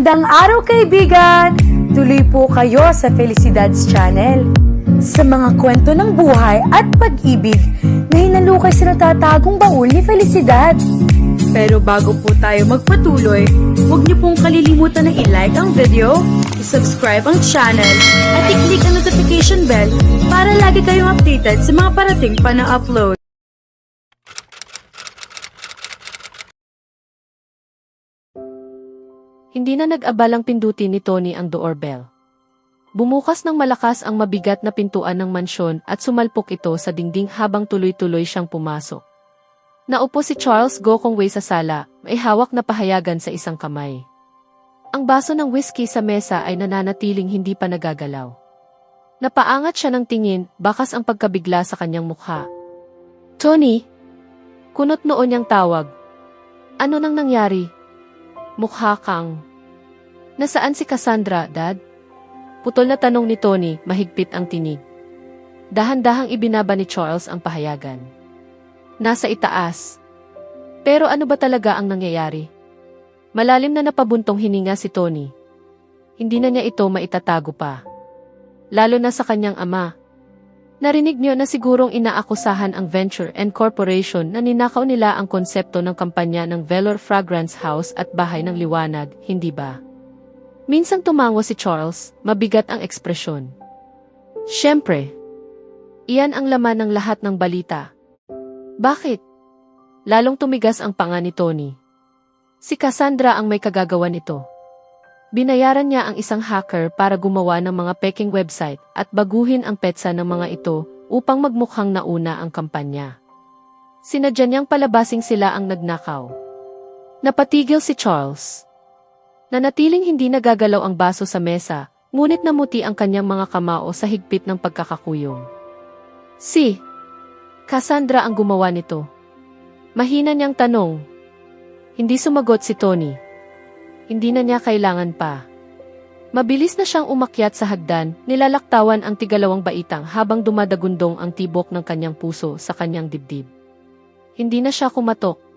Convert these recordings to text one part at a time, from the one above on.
Magandang araw kaibigan! Tuloy po kayo sa Felicidad's Channel. Sa mga kwento ng buhay at pag-ibig na hinalukay sa natatagong baul ni Felicidad. Pero bago po tayo magpatuloy, huwag niyo pong kalilimutan na i-like ang video, i-subscribe ang channel, at i-click ang notification bell para lagi kayong updated sa mga parating pa na upload. Hindi na nag-abalang pindutin ni Tony ang doorbell. Bumukas ng malakas ang mabigat na pintuan ng mansyon at sumalpok ito sa dingding habang tuloy-tuloy siyang pumasok. Naupo si Charles Gokongwei sa sala, may hawak na pahayagan sa isang kamay. Ang baso ng whiskey sa mesa ay nananatiling hindi pa nagagalaw. Napaangat siya ng tingin, bakas ang pagkabigla sa kanyang mukha. Tony! Kunot noon niyang tawag. Ano nang nangyari? Mukha kang... Nasaan si Cassandra, Dad? Putol na tanong ni Tony, mahigpit ang tinig. Dahan-dahang ibinaba ni Charles ang pahayagan. Nasa itaas. Pero ano ba talaga ang nangyayari? Malalim na napabuntong hininga si Tony. Hindi na niya ito maitatago pa. Lalo na sa kanyang ama. Narinig niyo na sigurong inaakusahan ang Venture and Corporation na ninakaw nila ang konsepto ng kampanya ng Velor Fragrance House at Bahay ng Liwanag, hindi ba? Minsang tumango si Charles, mabigat ang ekspresyon. Siyempre. Iyan ang laman ng lahat ng balita. Bakit? Lalong tumigas ang panga ni Tony. Si Cassandra ang may kagagawan nito. Binayaran niya ang isang hacker para gumawa ng mga peking website at baguhin ang petsa ng mga ito upang magmukhang nauna ang kampanya. Sinadya niyang palabasing sila ang nagnakaw. Napatigil si Charles. Nanatiling hindi nagagalaw ang baso sa mesa, ngunit namuti ang kanyang mga kamao sa higpit ng pagkakakuyong. Si Cassandra ang gumawa nito. Mahina niyang tanong. Hindi sumagot si Tony. Hindi na niya kailangan pa. Mabilis na siyang umakyat sa hagdan, nilalaktawan ang tigalawang baitang habang dumadagundong ang tibok ng kanyang puso sa kanyang dibdib. Hindi na siya kumatok.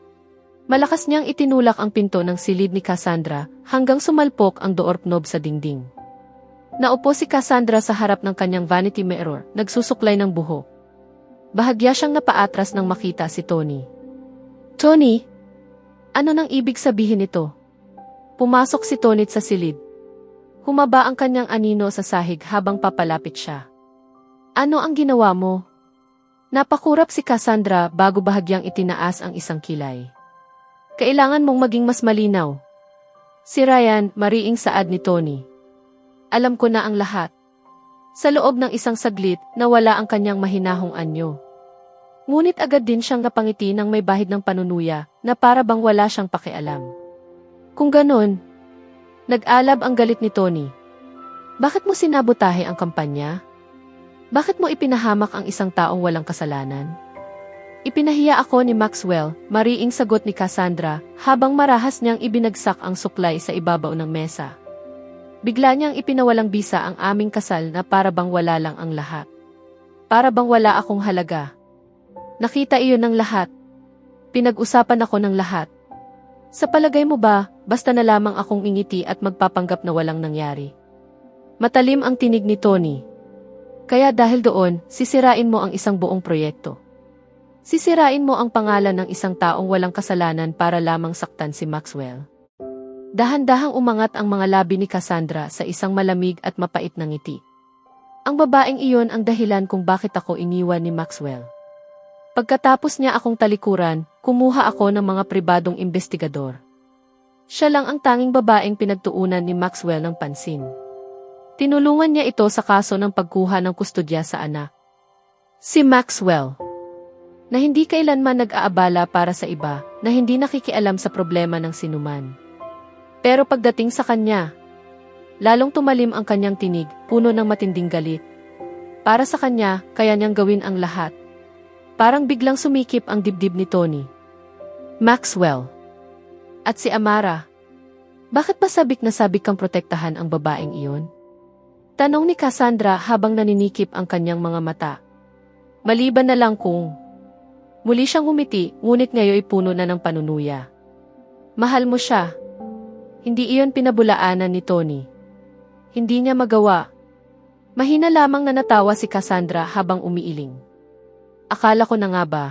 Malakas niyang itinulak ang pinto ng silid ni Cassandra hanggang sumalpok ang door knob sa dingding. Naupo si Cassandra sa harap ng kanyang vanity mirror, nagsusuklay ng buhok. Bahagya siyang napaatras nang makita si Tony. Tony, ano nang ibig sabihin nito? Pumasok si Tony sa silid. Humaba ang kanyang anino sa sahig habang papalapit siya. Ano ang ginawa mo? Napakurap si Cassandra bago bahagyang itinaas ang isang kilay. Kailangan mong maging mas malinaw. Si Ryan, mariing saad ni Tony. Alam ko na ang lahat. Sa loob ng isang saglit, nawala ang kanyang mahinahong anyo. Ngunit agad din siyang napangiti ng may bahid ng panunuya na para bang wala siyang pakialam. Kung ganon, nag-alab ang galit ni Tony. Bakit mo sinabotahe ang kampanya? Bakit mo ipinahamak ang isang taong walang kasalanan? Ipinahiya ako ni Maxwell, mariing sagot ni Cassandra, habang marahas niyang ibinagsak ang suklay sa ibabaw ng mesa. Bigla niyang ipinawalang bisa ang aming kasal na para bang wala lang ang lahat. Para bang wala akong halaga. Nakita iyon ng lahat. Pinag-usapan ako ng lahat. Sa palagay mo ba, basta na lamang akong ingiti at magpapanggap na walang nangyari? Matalim ang tinig ni Tony. Kaya dahil doon, sisirain mo ang isang buong proyekto. Sisirain mo ang pangalan ng isang taong walang kasalanan para lamang saktan si Maxwell. Dahan-dahang umangat ang mga labi ni Cassandra sa isang malamig at mapait na ngiti. Ang babaeng iyon ang dahilan kung bakit ako iniwan ni Maxwell. Pagkatapos niya akong talikuran, kumuha ako ng mga pribadong investigador. Siya lang ang tanging babaeng pinagtuunan ni Maxwell ng pansin. Tinulungan niya ito sa kaso ng pagkuha ng kustodya sa anak. Si Maxwell, na hindi kailanman nag-aabala para sa iba, na hindi nakikialam sa problema ng sinuman. Pero pagdating sa kanya, lalong tumalim ang kanyang tinig, puno ng matinding galit. Para sa kanya, kaya niyang gawin ang lahat. Parang biglang sumikip ang dibdib ni Tony. Maxwell. At si Amara. Bakit ba sabik na sabik kang protektahan ang babaeng iyon? Tanong ni Cassandra habang naninikip ang kanyang mga mata. Maliban na lang kung... Muli siyang humiti, ngunit ngayoy puno na ng panunuya. Mahal mo siya. Hindi iyon pinabulaanan ni Tony. Hindi niya magawa. Mahina lamang na natawa si Cassandra habang umiiling. Akala ko na nga ba?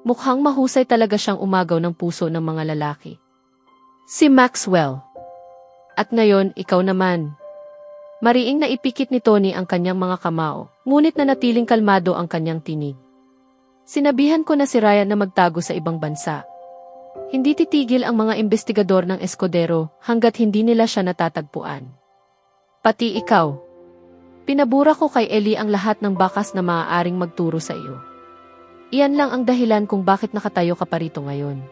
Mukhang mahusay talaga siyang umagaw ng puso ng mga lalaki. Si Maxwell. At ngayon, ikaw naman. Mariing naipikit ni Tony ang kanyang mga kamao, ngunit nanatiling kalmado ang kanyang tinig. Sinabihan ko na si Ryan na magtago sa ibang bansa. Hindi titigil ang mga investigador ng Escudero hanggat hindi nila siya natatagpuan. Pati ikaw. Pinabura ko kay Ellie ang lahat ng bakas na maaaring magturo sa iyo. Iyan lang ang dahilan kung bakit nakatayo ka pa rito ngayon.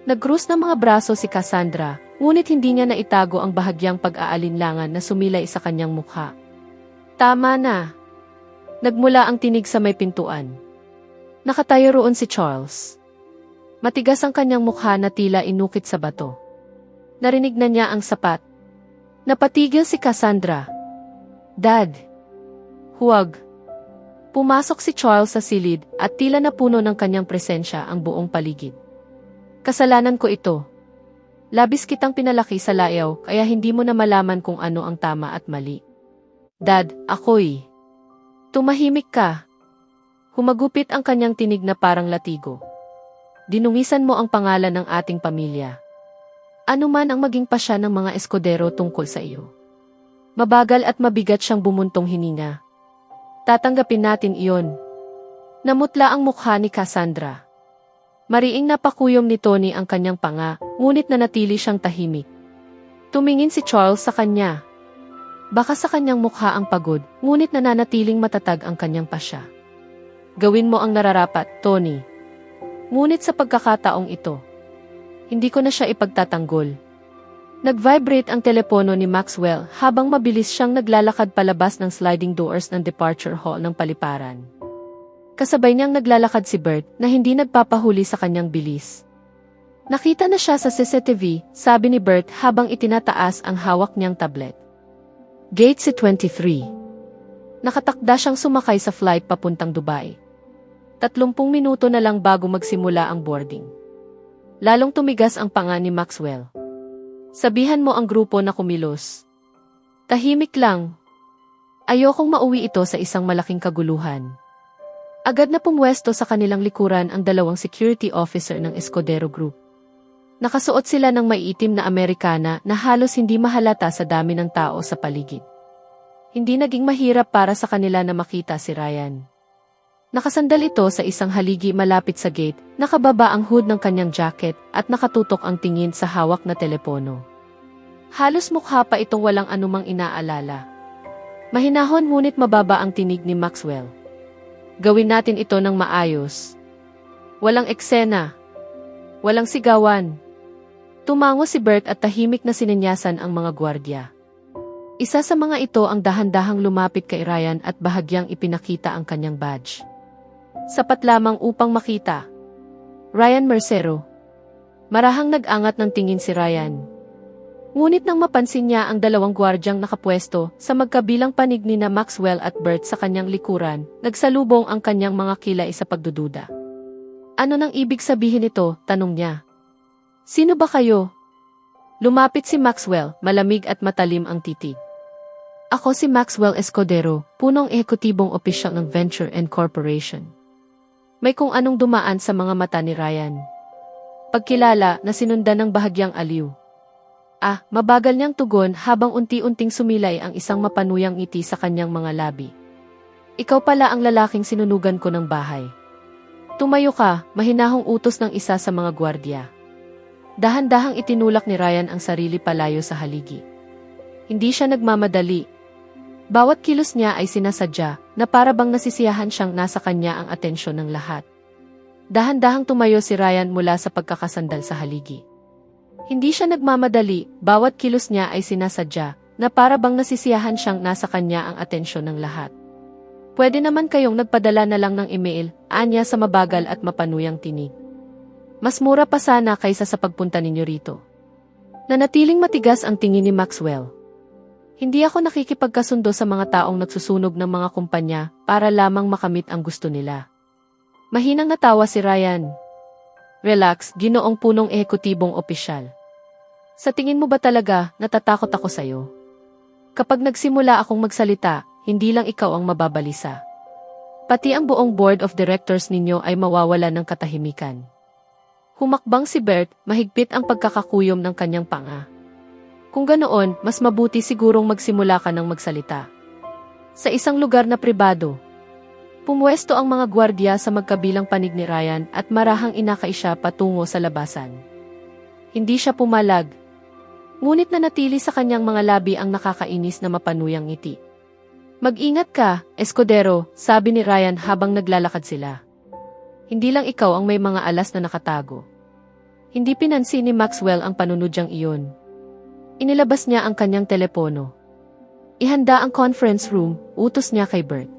Nag-krus ng mga braso si Cassandra, ngunit hindi niya naitago ang bahagyang pag-aalinlangan na sumilay sa kanyang mukha. Tama na. Nagmula ang tinig sa may pintuan. Nakatayo roon si Charles. Matigas ang kanyang mukha na tila inukit sa bato. Narinig na niya ang sapat. Napatigil si Cassandra. Dad. Huwag. Pumasok si Charles sa silid at tila napuno ng kanyang presensya ang buong paligid. Kasalanan ko ito. Labis kitang pinalaki sa layaw kaya hindi mo na malaman kung ano ang tama at mali. Dad, ako'y. Tumahimik ka. Humagupit ang kanyang tinig na parang latigo. Dinungisan mo ang pangalan ng ating pamilya. Ano man ang maging pasya ng mga Escudero tungkol sa iyo. Mabagal at mabigat siyang bumuntong hininga. Tatanggapin natin iyon. Namutla ang mukha ni Cassandra. Mariing napakuyom ni Tony ang kanyang panga, ngunit nanatili siyang tahimik. Tumingin si Charles sa kanya. Baka sa kanyang mukha ang pagod, ngunit nananatiling matatag ang kanyang pasya. Gawin mo ang nararapat, Tony. Ngunit sa pagkakataong ito, hindi ko na siya ipagtatanggol. Nag-vibrate ang telepono ni Maxwell habang mabilis siyang naglalakad palabas ng sliding doors ng departure hall ng paliparan. Kasabay niyang naglalakad si Bert na hindi nagpapahuli sa kanyang bilis. Nakita na siya sa CCTV, sabi ni Bert habang itinataas ang hawak niyang tablet. Gate C-23. Nakatakda siyang sumakay sa flight papuntang Dubai. 30 minuto na lang bago magsimula ang boarding. Lalong tumigas ang panga ni Maxwell. Sabihan mo ang grupo na kumilos. Tahimik lang. Ayokong mauwi ito sa isang malaking kaguluhan. Agad na pumwesto sa kanilang likuran ang 2 security officer ng Escudero Group. Nakasuot sila ng maiitim na Amerikana na halos hindi mahalata sa dami ng tao sa paligid. Hindi naging mahirap para sa kanila na makita si Ryan. Nakasandal ito sa isang haligi malapit sa gate, nakababa ang hood ng kanyang jacket at nakatutok ang tingin sa hawak na telepono. Halos mukha pa itong walang anumang inaalala. Mahinahon ngunit mababa ang tinig ni Maxwell. Gawin natin ito ng maayos. Walang eksena. Walang sigawan. Tumango si Bert at tahimik na sinenyasan ang mga gwardya. Isa sa mga ito ang dahan-dahang lumapit kay Ryan at bahagyang ipinakita ang kanyang badge. Sapat lamang upang makita. Ryan Mercero. Marahang nag-angat ng tingin si Ryan. Ngunit nang mapansin niya ang 2 gwardyang nakapwesto sa magkabilang panig ni na Maxwell at Bert sa kanyang likuran, nagsalubong ang kanyang mga kilay sa pagdududa. Ano nang ibig sabihin nito? Tanong niya. Sino ba kayo? Lumapit si Maxwell, malamig at matalim ang titig. Ako si Maxwell Escudero, punong ehekutibong opisyal ng Venture and Corporation. May kung anong dumaan sa mga mata ni Ryan. Pagkilala na sinundan ng bahagyang aliw. Mabagal niyang tugon habang unti-unting sumilay ang isang mapanuyang ngiti sa kanyang mga labi. Ikaw pala ang lalaking sinunugan ko ng bahay. Tumayo ka, mahinahong utos ng isa sa mga gwardya. Dahan-dahang itinulak ni Ryan ang sarili palayo sa haligi. Hindi siya nagmamadali. Bawat kilos niya ay sinasadya na para bang nasisiyahan siyang nasa kanya ang atensyon ng lahat. Dahan-dahang tumayo si Ryan mula sa pagkakasandal sa haligi. Hindi siya nagmamadali, bawat kilos niya ay sinasadya na para bang nasisiyahan siyang nasa kanya ang atensyon ng lahat. Pwede naman kayong nagpadala na lang ng email, anya sa mabagal at mapanuyang tinig. Mas mura pa sana kaysa sa pagpunta ninyo rito. Nanatiling matigas ang tingin ni Maxwell. Hindi ako nakikipagkasundo sa mga taong nagsusunog ng mga kumpanya para lamang makamit ang gusto nila. Mahinang natawa si Ryan. Relax, ginoong punong ehekutibong opisyal. Sa tingin mo ba talaga natatakot ako sa'yo? Kapag nagsimula akong magsalita, hindi lang ikaw ang mababalisa. Pati ang buong board of directors ninyo ay mawawala ng katahimikan. Humakbang si Bert, mahigpit ang pagkakakuyom ng kanyang panga. Kung ganoon, mas mabuti sigurong magsimula ka ng magsalita. Sa isang lugar na pribado, pumuesto ang mga gwardya sa magkabilang panig ni Ryan at marahang inakay siya patungo sa labasan. Hindi siya pumalag. Ngunit nanatili sa kanyang mga labi ang nakakainis na mapanuyang ngiti. Mag-ingat ka, Escudero, sabi ni Ryan habang naglalakad sila. Hindi lang ikaw ang may mga alas na nakatago. Hindi pinansin ni Maxwell ang panunudyang iyon. Inilabas niya ang kanyang telepono. Ihanda ang conference room, utos niya kay Bert.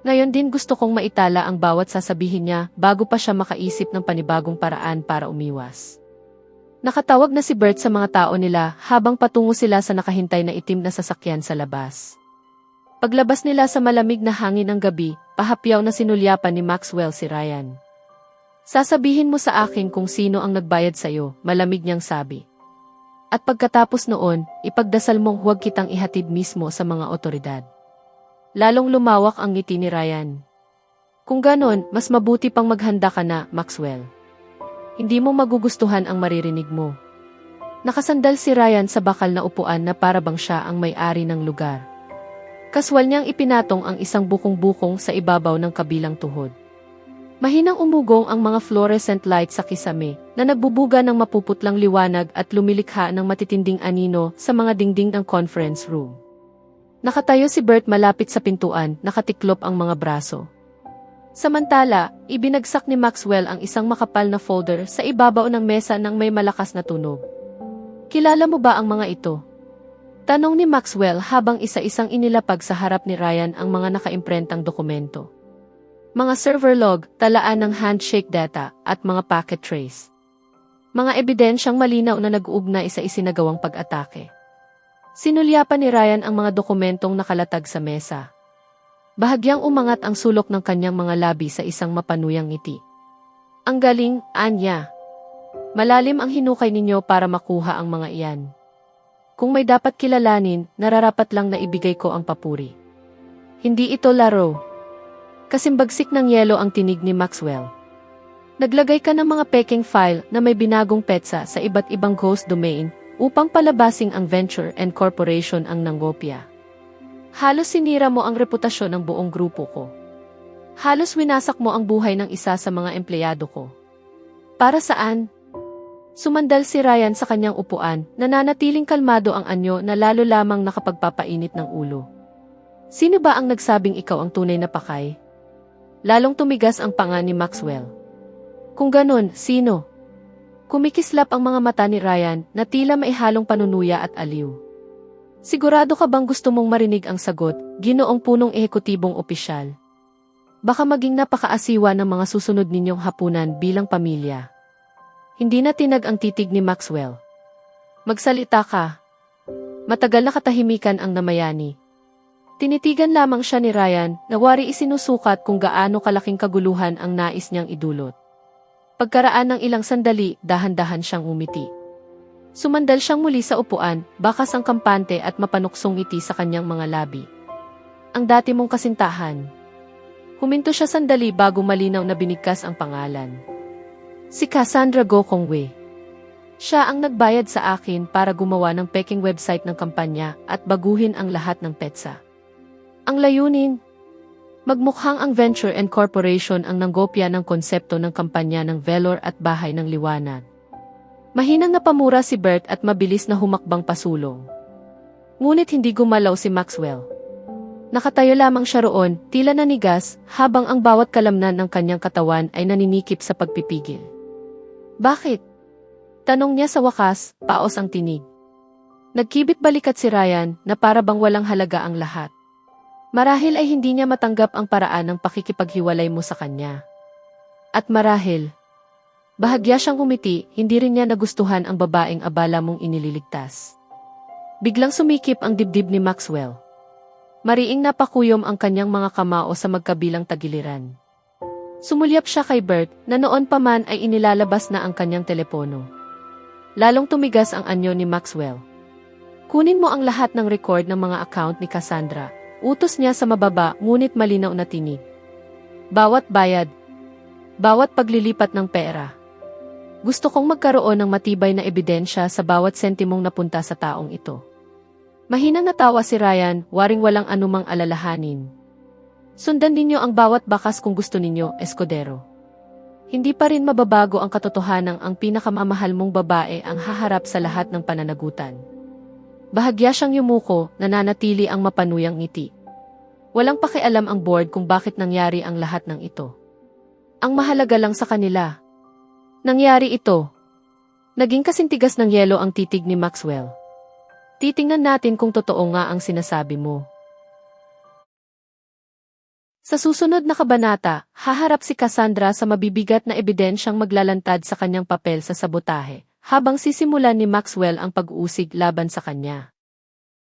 Ngayon din gusto kong maitala ang bawat sasabihin niya bago pa siya makaisip ng panibagong paraan para umiwas. Nakatawag na si Bert sa mga tao nila habang patungo sila sa nakahintay na itim na sasakyan sa labas. Paglabas nila sa malamig na hangin ng gabi, pahapyaw na sinulyapan ni Maxwell si Ryan. Sasabihin mo sa akin kung sino ang nagbayad sa'yo, malamig niyang sabi. At pagkatapos noon, ipagdasal mong huwag kitang ihatid mismo sa mga otoridad. Lalong lumawak ang ngiti ni Ryan. Kung ganon, mas mabuti pang maghanda ka na, Maxwell. Hindi mo magugustuhan ang maririnig mo. Nakasandal si Ryan sa bakal na upuan na para bang siya ang may-ari ng lugar. Kaswal niyang ipinatong ang isang bukong-bukong sa ibabaw ng kabilang tuhod. Mahinang umugong ang mga fluorescent light sa kisame na nagbubuga ng mapuputlang liwanag at lumilikha ng matitinding anino sa mga dingding ng conference room. Nakatayo si Bert malapit sa pintuan, nakatiklop ang mga braso. Samantala, ibinagsak ni Maxwell ang isang makapal na folder sa ibabaw ng mesa nang may malakas na tunog. Kilala mo ba ang mga ito? Tanong ni Maxwell habang isa-isang inilapag sa harap ni Ryan ang mga nakaimprentang dokumento. Mga server log, talaan ng handshake data, at mga packet trace. Mga ebidensyang malinaw na nag-uugnay sa isinagawang pag-atake. Sinulyapan ni Ryan ang mga dokumentong nakalatag sa mesa. Bahagyang umangat ang sulok ng kanyang mga labi sa isang mapanuyang ngiti. Ang galing, Anya. Malalim ang hinukay ninyo para makuha ang mga iyan. Kung may dapat kilalanin, nararapat lang na ibigay ko ang papuri. Hindi ito laro. Kasimbagsik ng yelo ang tinig ni Maxwell. Naglagay ka ng mga peking file na may binagong petsa sa iba't ibang ghost domain upang palabasing ang venture and corporation ang Nangopia. Halos sinira mo ang reputasyon ng buong grupo ko. Halos winasak mo ang buhay ng isa sa mga empleyado ko. Para saan? Sumandal si Ryan sa kanyang upuan, nananatiling kalmado ang anyo na lalo lamang nakapagpapainit ng ulo. Sino ba ang nagsabing ikaw ang tunay na pakay? Lalong tumigas ang panga ni Maxwell. Kung ganon, sino? Kumikislap ang mga mata ni Ryan na tila maihalong panunuya at aliw. Sigurado ka bang gusto mong marinig ang sagot, Ginoong punong ehekutibong opisyal? Baka maging napakaasiwa ng mga susunod ninyong hapunan bilang pamilya. Hindi na tinag ang titig ni Maxwell. Magsalita ka. Matagal na katahimikan ang namayani. Tinitigan lamang siya ni Ryan na wari isinusukat kung gaano kalaking kaguluhan ang nais niyang idulot. Pagkaraan ng ilang sandali, dahan-dahan siyang umiti. Sumandal siyang muli sa upuan, bakas ang kampante at mapanuksong ngiti sa kanyang mga labi. Ang dati mong kasintahan. Huminto siya sandali bago malinaw na binigkas ang pangalan. Si Cassandra Go Kongwei. Siya ang nagbayad sa akin para gumawa ng peking website ng kampanya at baguhin ang lahat ng petsa. Ang layunin, magmukhang ang venture and corporation ang nanggopya ng konsepto ng kampanya ng Velor at Bahay ng Liwanag. Mahinang napamura si Bert at mabilis na humakbang pasulong. Ngunit hindi gumalaw si Maxwell. Nakatayo lamang siya roon, tila nanigas, habang ang bawat kalamnan ng kanyang katawan ay naninikip sa pagpipigil. Bakit? Tanong niya sa wakas, paos ang tinig. Nagkibit balikat si Ryan na para bang walang halaga ang lahat. Marahil ay hindi niya matanggap ang paraan ng pakikipaghiwalay mo sa kanya. At marahil, bahagya siyang umiti, hindi rin niya nagustuhan ang babaeng abala mong inililigtas. Biglang sumikip ang dibdib ni Maxwell. Mariing napakuyom ang kanyang mga kamao sa magkabilang tagiliran. Sumulyap siya kay Bert na noon pa man ay inilalabas na ang kanyang telepono. Lalong tumigas ang anyo ni Maxwell. Kunin mo ang lahat ng record ng mga account ni Cassandra. Utos niya sa mababa ngunit malinaw na tinig. Bawat bayad. Bawat paglilipat ng pera. Gusto kong magkaroon ng matibay na ebidensya sa bawat sentimong napunta sa taong ito. Mahinang natawa si Ryan, waring walang anumang alalahanin. Sundan ninyo ang bawat bakas kung gusto ninyo, Escudero. Hindi pa rin mababago ang katotohanang ang pinakamamahal mong babae ang haharap sa lahat ng pananagutan. Bahagya siyang yumuko, nananatili ang mapanuyang ngiti. Walang pakialam ang board kung bakit nangyari ang lahat ng ito. Ang mahalaga lang sa kanila. Nangyari ito. Naging kasintigas ng yelo ang titig ni Maxwell. Titingnan natin kung totoo nga ang sinasabi mo. Sa susunod na kabanata, haharap si Cassandra sa mabibigat na ebidensyang maglalantad sa kanyang papel sa sabotahe, habang sisimulan ni Maxwell ang pag-uusig laban sa kanya.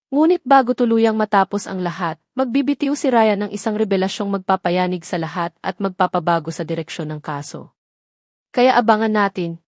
Ngunit bago tuluyang matapos ang lahat, magbibitiw si Ryan ng isang revelasyong magpapayanig sa lahat at magpapabago sa direksyon ng kaso. Kaya abangan natin,